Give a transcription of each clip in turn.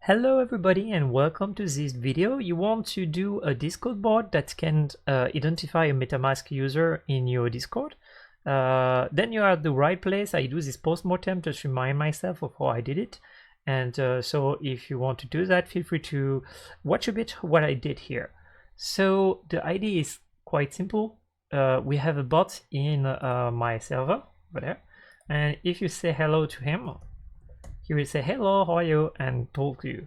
Hello everybody and welcome to this video. You want to do a Discord bot that can identify a MetaMask user in your Discord. Then you're at the right place. I do this post-mortem just remind myself of how I did it. And so if you want to do that, feel free to watch a bit what I did here. So the idea is quite simple. We have a bot in my server over there. And if you say hello to him, he will say hello, how are you, and talk to you.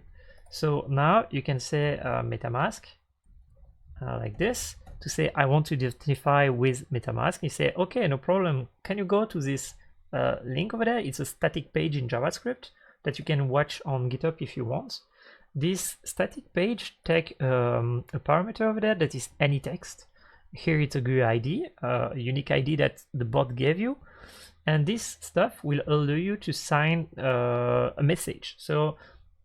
So now you can say MetaMask like this to say I want to identify with MetaMask. You say okay, no problem. Can you go to this link over there? It's a static page in JavaScript that you can watch on GitHub if you want. This static page take a parameter over there that is any text. Here it's a GUI ID, a unique ID that the bot gave you. And this stuff will allow you to sign a message. So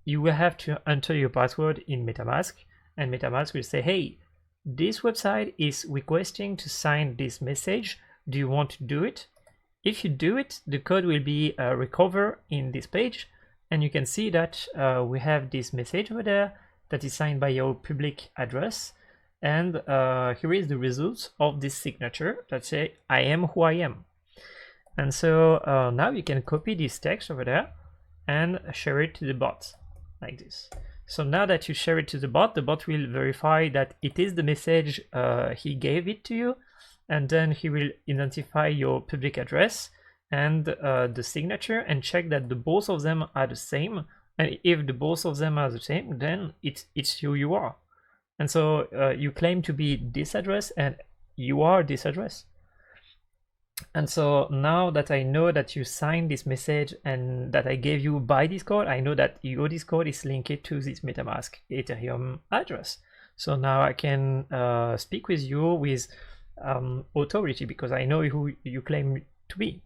you will have to enter your password in MetaMask, and MetaMask will say, hey, this website is requesting to sign this message. Do you want to do it? If you do it, the code will be recovered in this page. And you can see that we have this message over there that is signed by your public address. And here is the results of this signature that say, I am who I am. And so now you can copy this text over there and share it to the bot like this. So now that you share it to the bot will verify that it is the message he gave it to you, and then he will identify your public address and the signature and check that the both of them are the same. And if the both of them are the same, then it's who you are. And so you claim to be this address and you are this address. And so now that I know that you signed this message and that I gave you by Discord, I know that your Discord is linked to this MetaMask Ethereum address. So now I can speak with you with authority because I know who you claim to be.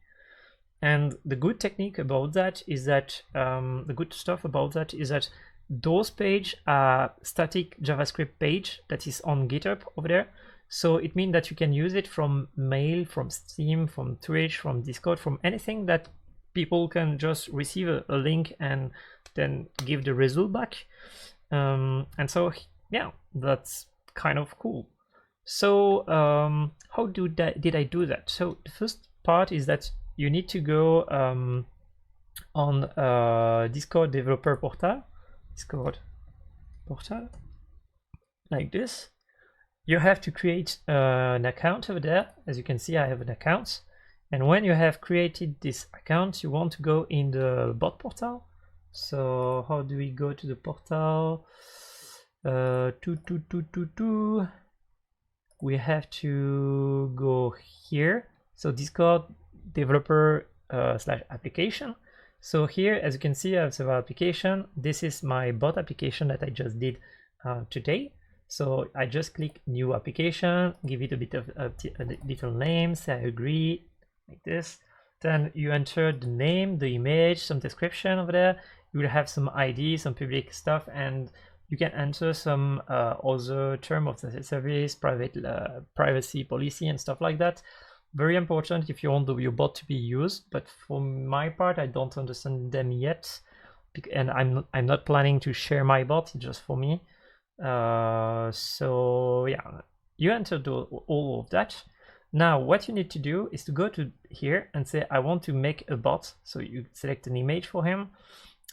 And the good technique about that is that the good stuff about that is that those pages are static JavaScript page that is on GitHub over there. So it means that you can use it from mail, from Steam, from Twitch, from Discord, from anything that people can just receive a link and then give the result back. And so, yeah, that's kind of cool. So how did I do that? So the first part is that you need to go on Discord developer portal, like this. You have to create an account over there. As you can see, I have an account. And when you have created this account, you want to go in the bot portal. So how do we go to the portal? We have to go here. So Discord developer / application. So here, as you can see, I have several applications. This is my bot application that I just did today. So I just click new application, give it a bit of a little name, say I agree, like this. Then you enter the name, the image, some description over there. You will have some ID, some public stuff, and you can enter some other term of the service, privacy policy and stuff like that. Very important if you want your bot to be used, but for my part, I don't understand them yet, and I'm not planning to share my bot, it's just for me. So yeah, you enter all of that. Now what you need to do is to go to here and say I want to make a bot. So you select an image for him,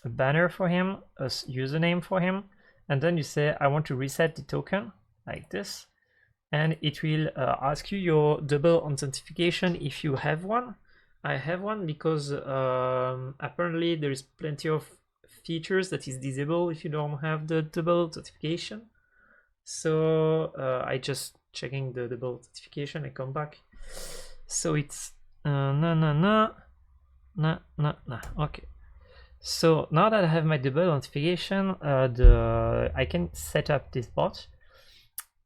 a banner for him, a username for him, and then you say I want to reset the token like this, and it will ask you your double authentication if you have one. I have one because apparently there is plenty of features that is disabled if you don't have the double authentication. So I just checking the double authentication. I come back. So it's no. Okay. So now that I have my double authentication, I can set up this bot.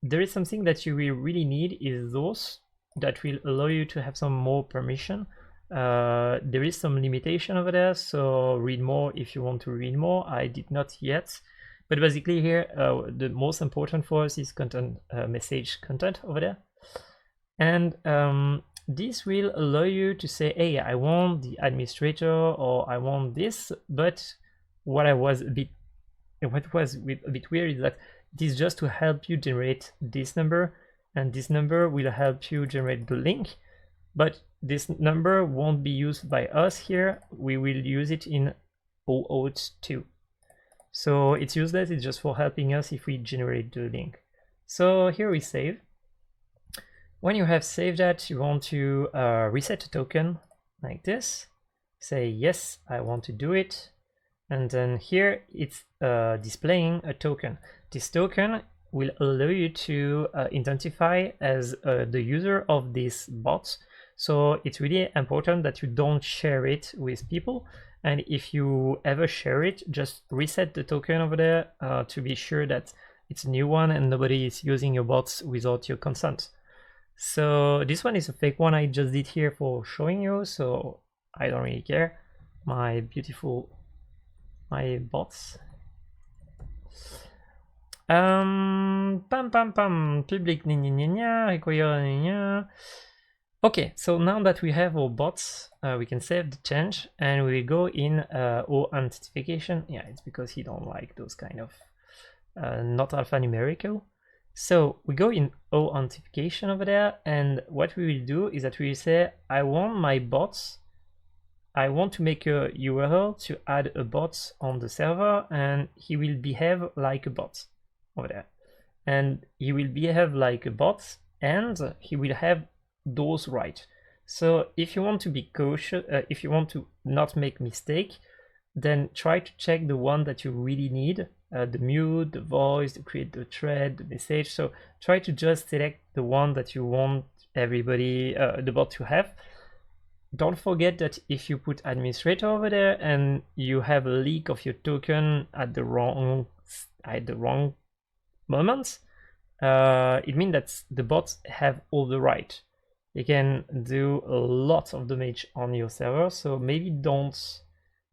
There is something that you will really need is those that will allow you to have some more permission. There is some limitation over there, so read more if you want to read more. I did not yet, but basically here the most important for us is content, message content over there. And this will allow you to say, hey, I want the administrator or I want this, but what I was a bit what was a bit weird is that it is just to help you generate this number, and this number will help you generate the link, but this number won't be used by us here. We will use it in OAuth 2. So it's useless, it's just for helping us if we generate the link. So here we save. When you have saved that, you want to reset a token like this. Say, yes, I want to do it. And then here it's displaying a token. This token will allow you to identify as the user of this bot. So it's really important that you don't share it with people. And if you ever share it, just reset the token over there to be sure that it's a new one and nobody is using your bots without your consent. So this one is a fake one I just did here for showing you, so I don't really care. My bots. Public require. Okay, so now that we have our bots, we can save the change and we go in authentication. Yeah, it's because he don't like those kind of not alphanumerical. So we go in authentication over there, and what we will do is that we will say, I want my bots, I want to make a URL to add a bot on the server, and he will behave like a bot over there. And he will behave like a bot, and he will have those rights. So if you want to be cautious, if you want to not make mistake, then try to check the one that you really need. The mute, the voice, the create the thread, the message. So try to just select the one that you want everybody, the bot to have. Don't forget that if you put administrator over there and you have a leak of your token at the wrong moment, it means that the bots have all the right. They can do a lot of damage on your server, so maybe don't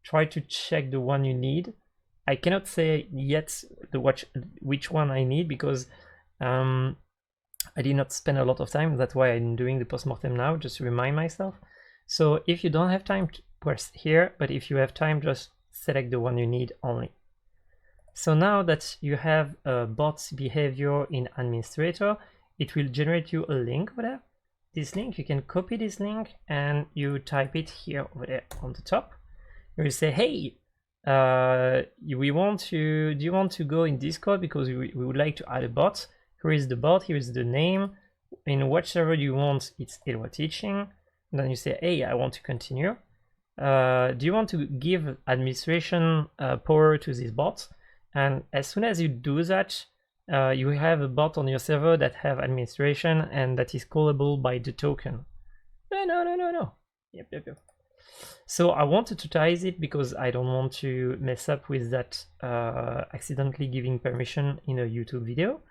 try to check the one you need. I cannot say yet which one I need because I did not spend a lot of time. That's why I'm doing the postmortem now, just to remind myself. So if you don't have time, press here, but if you have time, just select the one you need only. So now that you have a bot's behavior in administrator, it will generate you a link over there. This link, you can copy this link and you type it here over there on the top. You will say, hey, do you want to go in Discord because we would like to add a bot. Here is the bot, here is the name. In what server do you want? It's Elwa teaching. And then you say, hey, I want to continue. Do you want to give administration power to this bot? And as soon as you do that, you have a bot on your server that have administration and that is callable by the token. No. Yep. So I want to totalize it because I don't want to mess up with that accidentally giving permission in a YouTube video.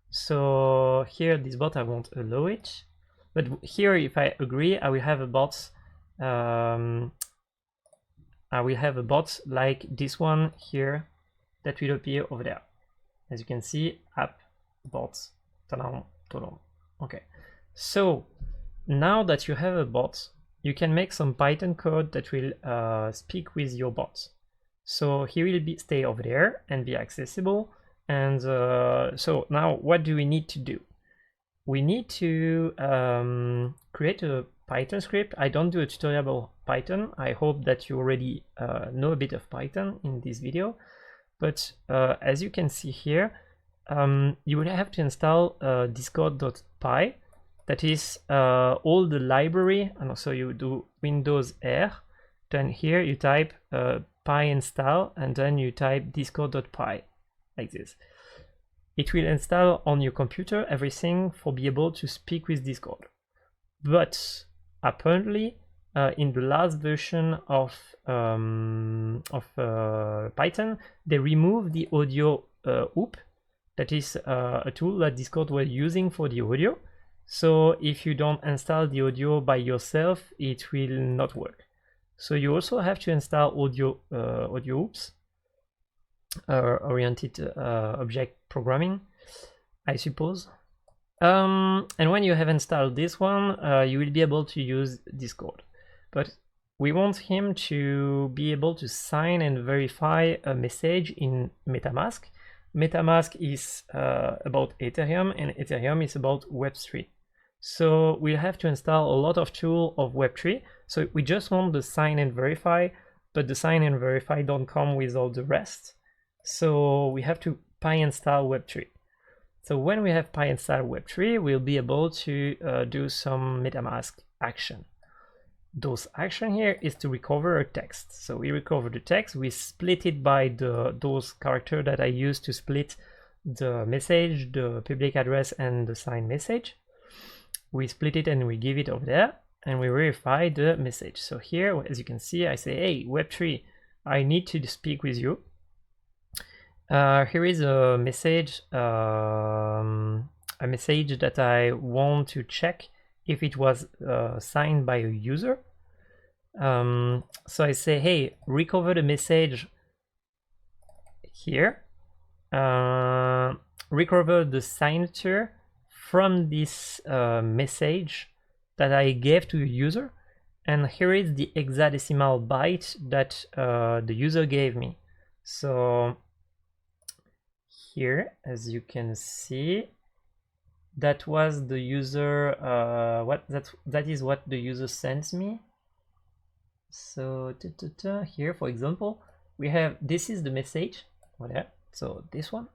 So here, this bot, I won't allow it. But here, if I agree, I will have a bot. I will have a bot like this one here that will appear over there. As you can see, app bots. Okay. So now that you have a bot, you can make some Python code that will speak with your bot. So he will stay over there and be accessible. And so now what do we need to do? We need to create a Python script. I don't do a tutorial about Python. I hope that you already know a bit of Python in this video. But as you can see here, you will have to install discord.py. That is all the library, and also you do Windows R. Then here you type py install, and then you type discord.py like this. It will install on your computer everything for be able to speak with Discord. But apparently, in the last version of Python, they removed the audio OOP. That is a tool that Discord was using for the audio. So if you don't install the audio by yourself, it will not work. So you also have to install audio OOPs, oriented object programming, I suppose. And when you have installed this one, you will be able to use Discord. But we want him to be able to sign and verify a message in MetaMask. MetaMask is about Ethereum, and Ethereum is about Web3. So we'll have to install a lot of tools of Web3. So we just want the sign and verify, but the sign and verify don't come with all the rest. So we have to install Web3. So when we have install Web3, we'll be able to do some MetaMask action. Those action here is to recover a text. So we recover the text, we split it by those characters that I used to split the message, the public address, and the signed message. We split it and we give it over there, and we verify the message. So here, as you can see, I say, hey, Web3, I need to speak with you. Here is a message that I want to check if it was signed by a user. So I say, hey, recover the message here, recover the signature from this message that I gave to a user, and here is the hexadecimal byte that the user gave me. So here, as you can see, that was the user, that is what the user sends me. So here, for example, we have, this is the message over there. So this one,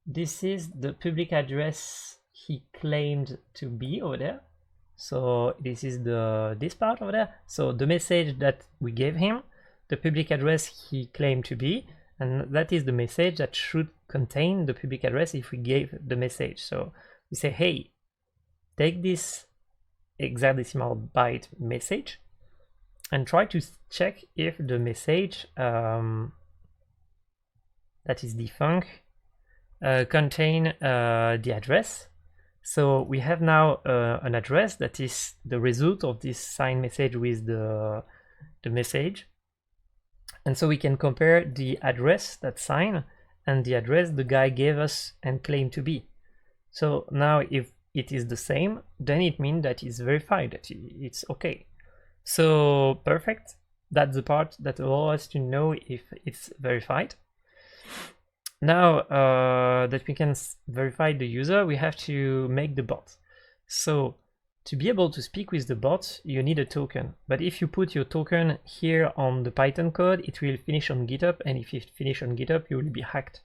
this is the public address he claimed to be over there. So this is this part over there. So the message that we gave him, the public address he claimed to be, and that is the message that should contain the public address if we gave the message. So we say, hey, take this hexadecimal byte message and try to check if the message that is defunct contain the address. So we have now an address that is the result of this signed message with the message. And so we can compare the address that's signed and the address the guy gave us and claimed to be. So now if it is the same, then it means that it's verified, that it's okay. So perfect. That's the part that allows us to know if it's verified. Now that we can verify the user, we have to make the bot. So to be able to speak with the bot, you need a token. But if you put your token here on the Python code, it will finish on GitHub, and if it finish on GitHub, you will be hacked.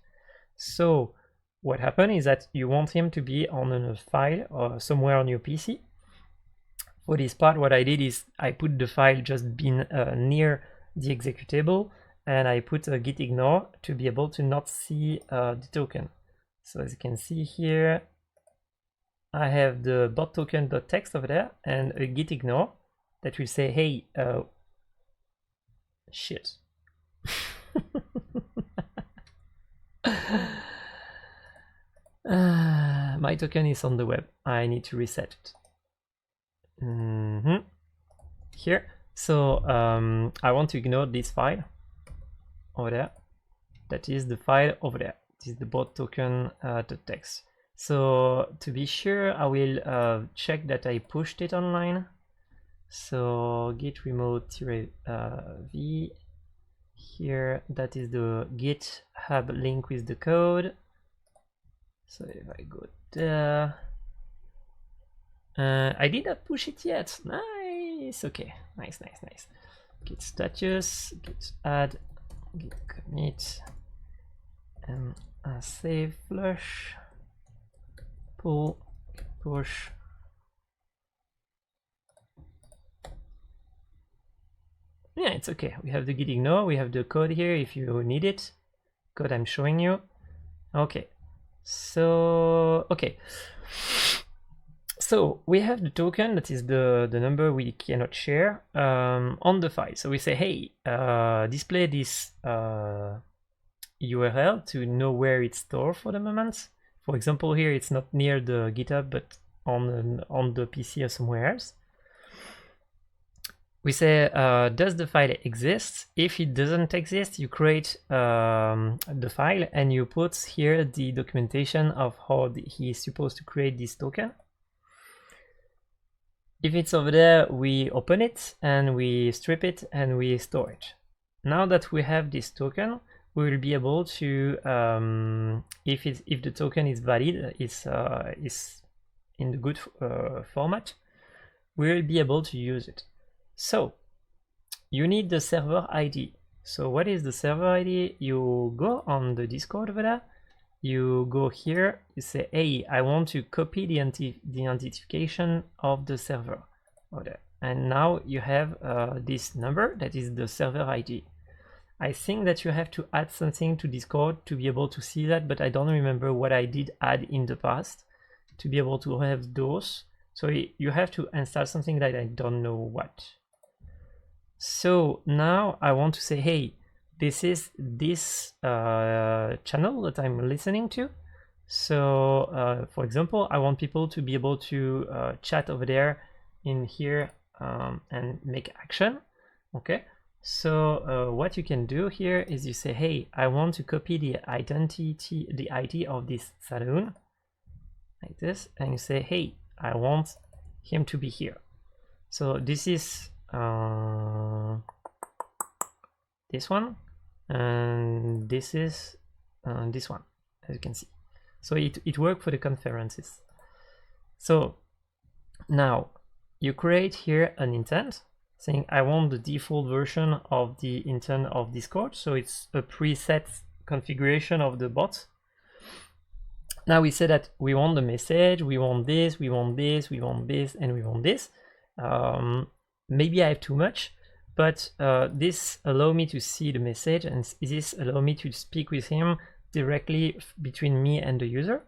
So what happened is that you want him to be on a file or somewhere on your PC. For this part, what I did is I put the file just being near the executable, and I put a git ignore to be able to not see the token. So as you can see here, I have the bot token.txt over there and a git ignore that will say, hey, shit. My token is on the web. I need to reset it. Here. So I want to ignore this file over there. That is the file over there. This is the bot token.txt. So to be sure, I will check that I pushed it online. So git remote-v here, that is the GitHub link with the code. So if I go there, I did not push it yet. Nice. Okay, nice. Git status, git add, git commit, and save flush, pull, push. Yeah, it's okay. We have the git ignore. We have the code here if you need it. Code I'm showing you. Okay. So okay. So we have the token, that is the number we cannot share on the file. So we say, hey, display this URL to know where it's stored for the moment. For example, here it's not near the GitHub, but on the PC or somewhere else. We say, does the file exist? If it doesn't exist, you create the file and you put here the documentation of how he is supposed to create this token. If it's over there, we open it and we strip it and we store it. Now that we have this token, we will be able to, if the token is valid, is in the good format, we will be able to use it. So you need the server ID. So what is the server ID? You go on the Discord over there, you go here, you say, hey, I want to copy the identification of the server over there. And now you have this number that is the server ID. I think that you have to add something to Discord to be able to see that, but I don't remember what I did add in the past to be able to have those. So you have to install something that I don't know what. So now I want to say, hey, this is this channel that I'm listening to. So for example, I want people to be able to chat over there in here and make action. Okay. So what you can do here is you say, hey, I want to copy the ID of this saloon, like this, and you say, hey, I want him to be here. So this is this one, and this is this one, as you can see. So it worked for the conferences. So now you create here an intent saying I want the default version of the intent of Discord. So it's a preset configuration of the bot. Now we say that we want the message, we want this, we want this, we want this, and we want this. Maybe I have too much, but this allows me to see the message, and this allows me to speak with him directly between me and the user.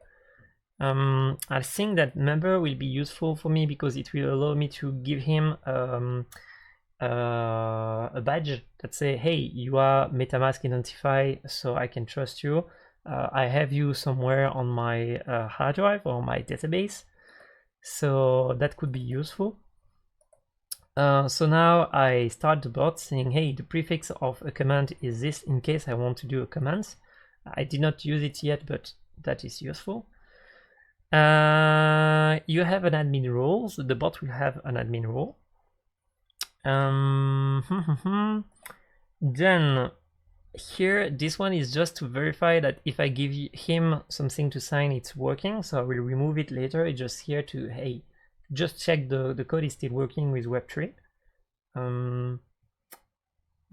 I think that member will be useful for me because it will allow me to give him a badge that say, hey, you are MetaMask identified, so I can trust you. I have you somewhere on my hard drive or my database, so that could be useful. So now I start the bot saying, hey, the prefix of a command is this in case I want to do a command. I did not use it yet, but that is useful. You have an admin role, so the bot will have an admin role. Then here, this one is just to verify that if I give him something to sign, it's working. So I will remove it later. It's just here to, hey, just check the code is still working with Web3.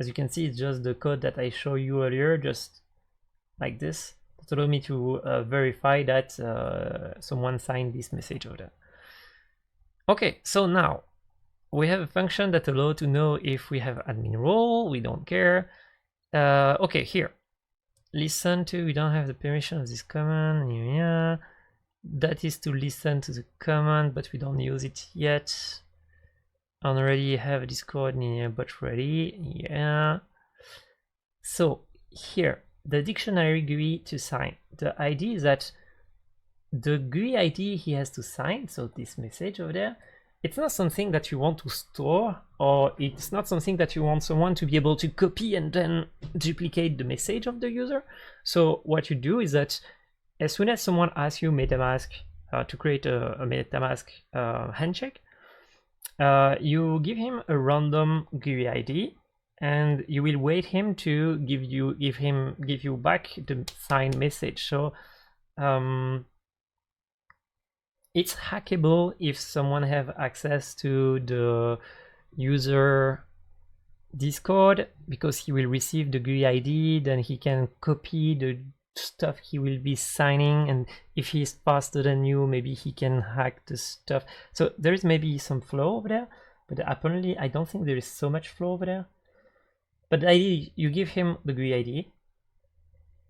As you can see, it's just the code that I showed you earlier, just like this. It allows me to verify that someone signed this message order. Okay, so now we have a function that allows to know if we have admin role. We don't care. Okay, here, listen to, we don't have the permission of this command. Yeah, that is to listen to the command, but we don't use it yet. Already have a Discord but ready. Yeah. So here, the dictionary GUI to sign. The idea is that the GUI ID he has to sign, so this message over there, it's not something that you want to store, or it's not something that you want someone to be able to copy and then duplicate the message of the user. So what you do is that as soon as someone asks you MetaMask to create a MetaMask handshake, you give him a random GUI ID, and you will wait him to give you back the signed message. So it's hackable if someone have access to the user Discord, because he will receive the GUI ID, then he can copy the stuff he will be signing, and if he's faster than you, maybe he can hack the stuff. So there is maybe some flow over there, but apparently I don't think there is so much flow over there. But the idea, you give him the GUI ID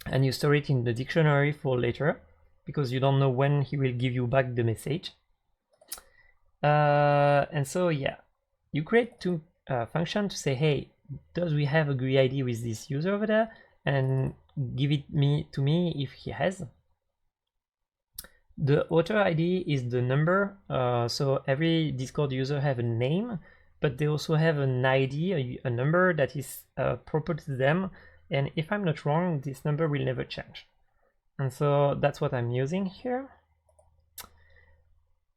and you store it in the dictionary for later, because you don't know when he will give you back the message. And so yeah, you create two functions to say, hey, does we have a GUI ID with this user over there, and give it to me if he has. The author ID is the number, so every Discord user have a name, but they also have an ID, a number that is proper to them, and if I'm not wrong, this number will never change. And so that's what I'm using here.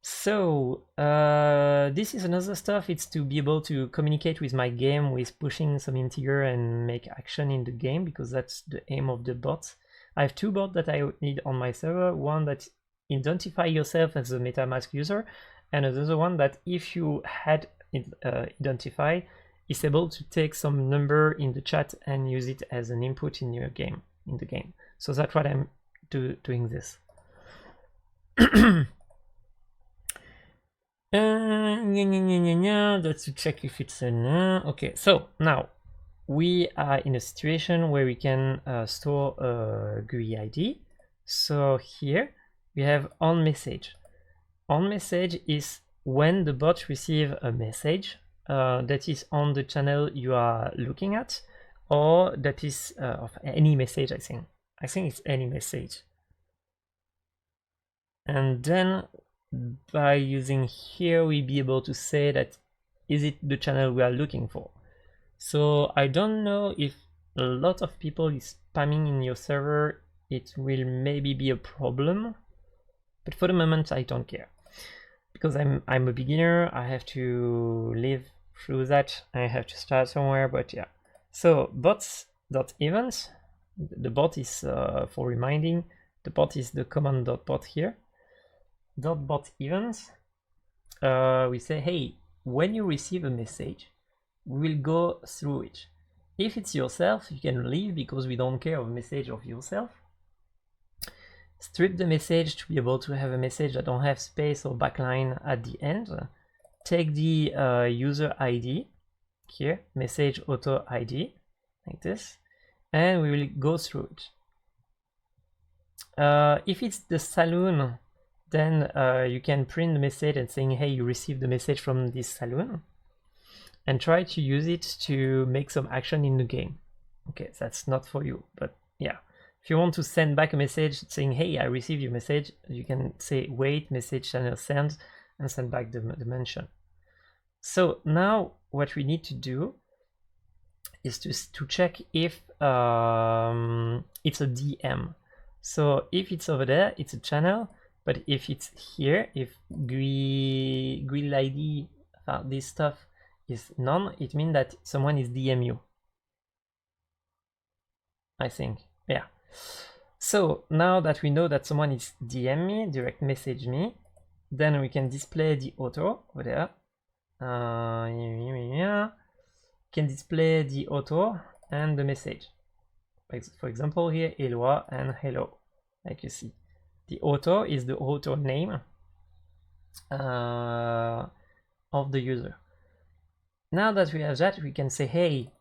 So this is another stuff. It's to be able to communicate with my game with pushing some integer and make action in the game, because that's the aim of the bot. I have two bots that I need on my server. One that identify yourself as a MetaMask user, and another one that if you had identify, is able to take some number in the chat and use it as an input in your game, in the game. So that's what I'm doing this. That's to check if it's a okay. So now we are in a situation where we can store a GUI ID. So here we have on message. On message is when the bot receives a message that is on the channel you are looking at, or that is of any message. I think it's any message. And then by using here, we'll be able to say that is it the channel we are looking for. So I don't know if a lot of people is spamming in your server, it will maybe be a problem, but for the moment I don't care, because I'm a beginner. I have to live through that. I have to start somewhere, but yeah. So bots.events, the bot is for reminding. The bot is the command.bot here. .bot events, we say, hey, when you receive a message, we will go through it. If it's yourself, you can leave because we don't care of a message of yourself. Strip the message to be able to have a message that don't have space or backline at the end. Take the user ID here, message auto ID, like this, and we will go through it. If it's the saloon, then you can print the message and saying, hey, you received the message from this saloon, and try to use it to make some action in the game. Okay, that's not for you, but yeah. If you want to send back a message saying, hey, I received your message, you can say wait, message channel send, and send back the mention. So now what we need to do is to check if it's a DM. So if it's over there, it's a channel. But if it's here, if GUI ID, this stuff is none, it means that someone is DM you, I think. Yeah. So now that we know that someone is DM me, direct message me, then we can display the auto over there. Can display the auto and the message. For example, here, Eloi and hello, like you see. The auto is the auto name of the user. Now that we have that, we can say, hey,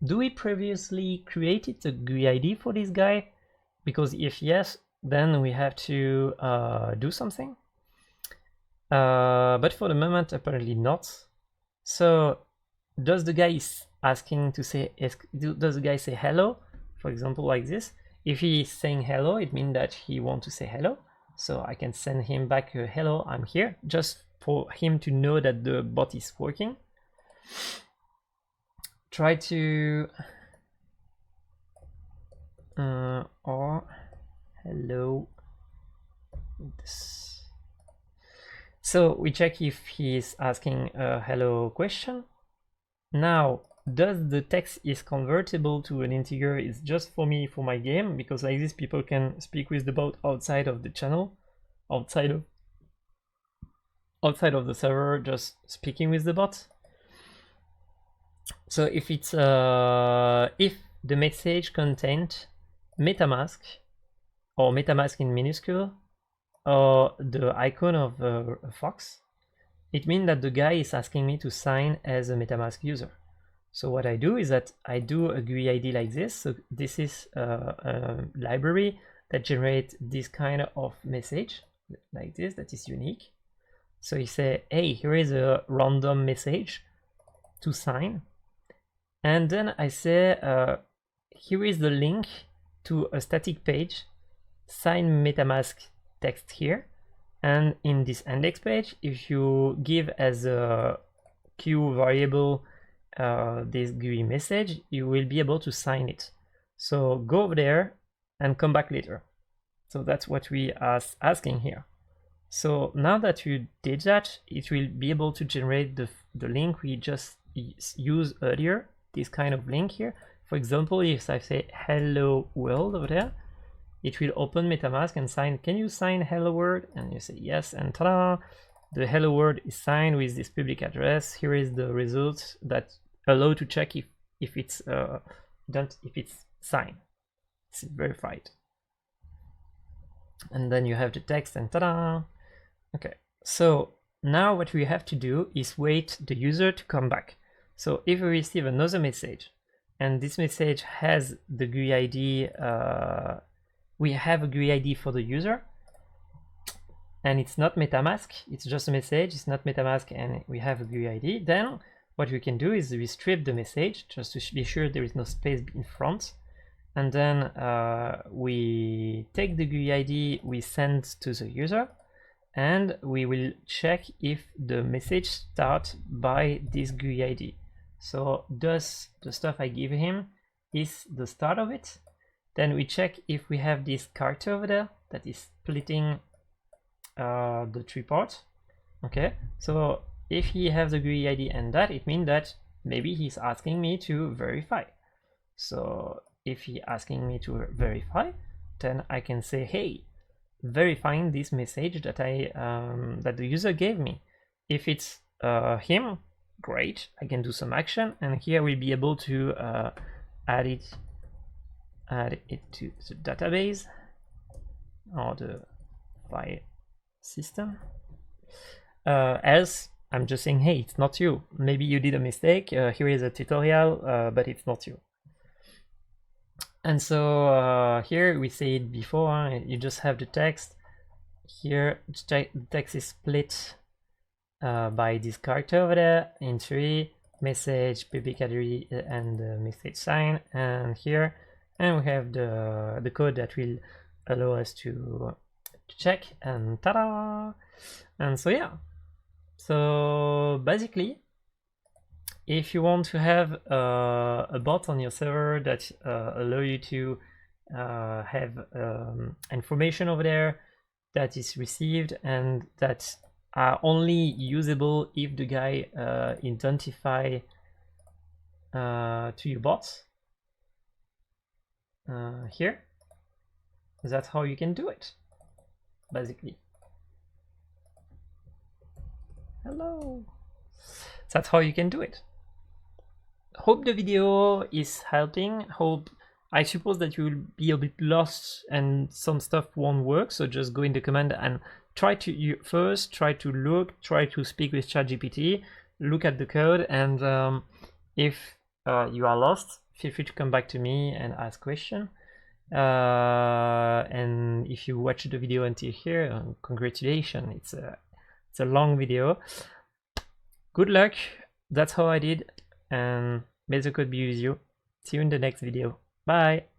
do we previously created a GUI ID for this guy? Because if yes, then we have to do something. But for the moment, apparently not. So does the guy is asking to say, does the guy say hello? For example, like this. If he is saying hello, it means that he wants to say hello. So I can send him back a hello, I'm here, just for him to know that the bot is working. Try to or hello. So we check if he is asking a hello question. Now, does the text is convertible to an integer is just for me, for my game, because like this people can speak with the bot outside of the channel, outside of the server, just speaking with the bot. So if it's if the message contained MetaMask, or MetaMask in minuscule, or the icon of a fox, it means that the guy is asking me to sign as a MetaMask user. So what I do is that I do a GUI ID like this. So this is a library that generates this kind of message like this that is unique. So you say, hey, here is a random message to sign. And then I say, here is the link to a static page, sign MetaMask text here. And in this index page, if you give as a Q variable this GUI message, you will be able to sign it. So go over there and come back later. So that's what we are asking here. So now that you did that, it will be able to generate the link we just used earlier, this kind of link here. For example, if I say hello world over there, it will open MetaMask and sign, can you sign hello world? And you say yes, and ta-da, the hello world is signed with this public address. Here is the result that allow to check if it's signed, it's verified. And then you have the text and ta-da. Okay, so now what we have to do is wait the user to come back. So if we receive another message and this message has the GUI ID, we have a GUI ID for the user and it's not MetaMask, it's just a message, it's not MetaMask, and we have a GUI ID, then what we can do is we strip the message just to be sure there is no space in front. And then we take the GUI ID we send to the user, and we will check if the message starts by this GUI ID. So does the stuff I give him is the start of it? Then we check if we have this character over there that is splitting the three parts. Okay, so if he has the GUI ID and that, it means that maybe he's asking me to verify. So if he's asking me to verify, then I can say, hey, verifying this message that that the user gave me. If it's him, great, I can do some action, and here we'll be able to add it to the database or the file system. Else I'm just saying, hey, it's not you, maybe you did a mistake, here is a tutorial, but it's not you. And so here we said before, you just have the text. Here the text is split by this character over there in three: message, public address, and the message sign. And here, and we have the code that will allow us to check, and ta-da! And so yeah, so basically, if you want to have a bot on your server that allow you to have information over there that is received and that are only usable if the guy identify to your bots, here, that's how you can do it, basically. Hello. That's how you can do it. Hope the video is helping. I suppose that you will be a bit lost and some stuff won't work, so just go in the command and try to speak with ChatGPT, look at the code, and if you are lost, feel free to come back to me and ask questions. And if you watch the video until here, congratulations, it's a long video. Good luck. That's how I did, and may the code be with you. See you in the next video. Bye.